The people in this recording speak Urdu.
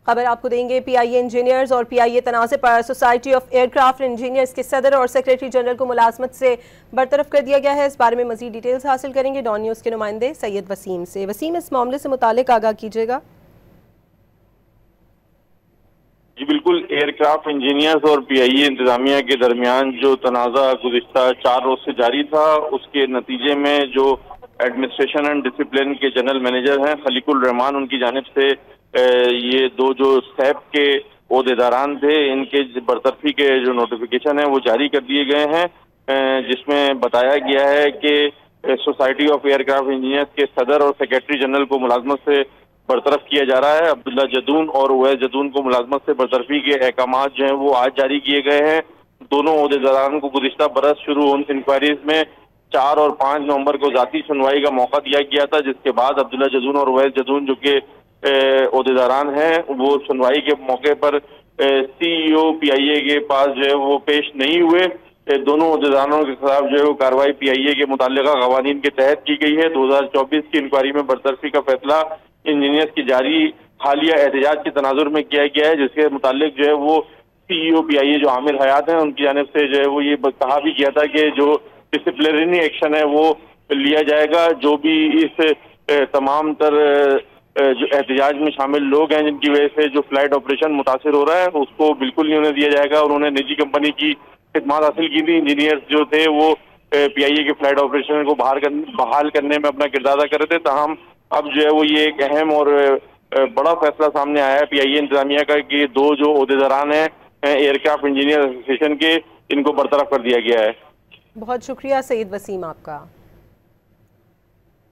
خبر آپ کو دیں گے پی آئی اے انجینئرز اور پی آئی اے تنازع پر Society of year craft engineers کے صدر اور سیکریٹری جنرل کو ملازمت سے برطرف کر دیا گیا ہے۔ اس بارے میں مزید ڈیٹیلز حاصل کریں گے ڈان نیوز کے نمائندے سید وسیم سے۔ وسیم، اس معاملے سے متعلق آگاہ کیجیے گا۔ جی بالکل، ایئر کرافٹ انجینئرز اور پی آئی اے انتظامیہ کے درمیان جو تنازع گزشتہ 4 روز سے جاری تھا، اس کے نتیجے میں جو ایڈمنسٹریشن اینڈ ڈسپلن کے جنرل مینیجر ہیں خلیق الرحمان، ان کی جانب سے یہ دو جو سیپ کے عہدیداران تھے، ان کے برطرفی کے جو نوٹیفیکیشن ہے وہ جاری کر دیے گئے ہیں، جس میں بتایا گیا ہے کہ society of year craft engineers کے صدر اور سیکریٹری جنرل کو ملازمت سے برطرف کیا جا رہا ہے۔ عبداللہ جدون اور اویس جدون کو ملازمت سے برطرفی کے احکامات جو ہیں وہ آج جاری کیے گئے ہیں۔ دونوں عہدیداران کو گزشتہ برس شروع انکوائریز میں 4 اور 5 نومبر کو ذاتی سنوائی کا موقع دیا گیا تھا، جس کے بعد عبداللہ جدون اور اویس جدون جو کہ عہدیداران ہیں وہ سنوائی کے موقع پر سی ای او پی آئی اے کے پاس جو ہے وہ پیش نہیں ہوئے۔ دونوں عہدیداروں کے خلاف جو ہے وہ کارروائی پی آئی اے کے متعلقہ قوانین کے تحت کی گئی ہے۔ 2024 کی انکوائری میں برطرفی کا فیصلہ انجینئرز کی جاری حالیہ احتجاج کے تناظر میں کیا گیا ہے، جس کے متعلق جو ہے وہ سی ای او پی آئی اے جو عامر حیات ہیں، ان کی جانب سے جو ہے وہ یہ کہا بھی کیا تھا کہ جو ڈسپلنری ایکشن ہے وہ لیا جائے گا۔ جو بھی اس تمام تر جو احتجاج میں شامل لوگ ہیں جن کی وجہ سے جو فلائٹ آپریشن متاثر ہو رہا ہے، اس کو بالکل نہیں ہونے دیا جائے گا۔ اور انہوں نے نجی کمپنی کی خدمات حاصل کی تھی۔ انجینئرز جو تھے وہ پی آئی اے کے فلائٹ آپریشن کو بحال کرنے میں اپنا کردار ادا کر رہے تھے، تاہم اب جو ہے وہ یہ ایک اہم اور بڑا فیصلہ سامنے آیا ہے پی آئی اے انتظامیہ کا کہ دو جو عہدیداران ہیں ایئر کرافٹ انجینئر ایسوسی ایشن کے، ان کو برطرف کر دیا گیا ہے۔ بہت شکریہ سید وسیم آپ کا۔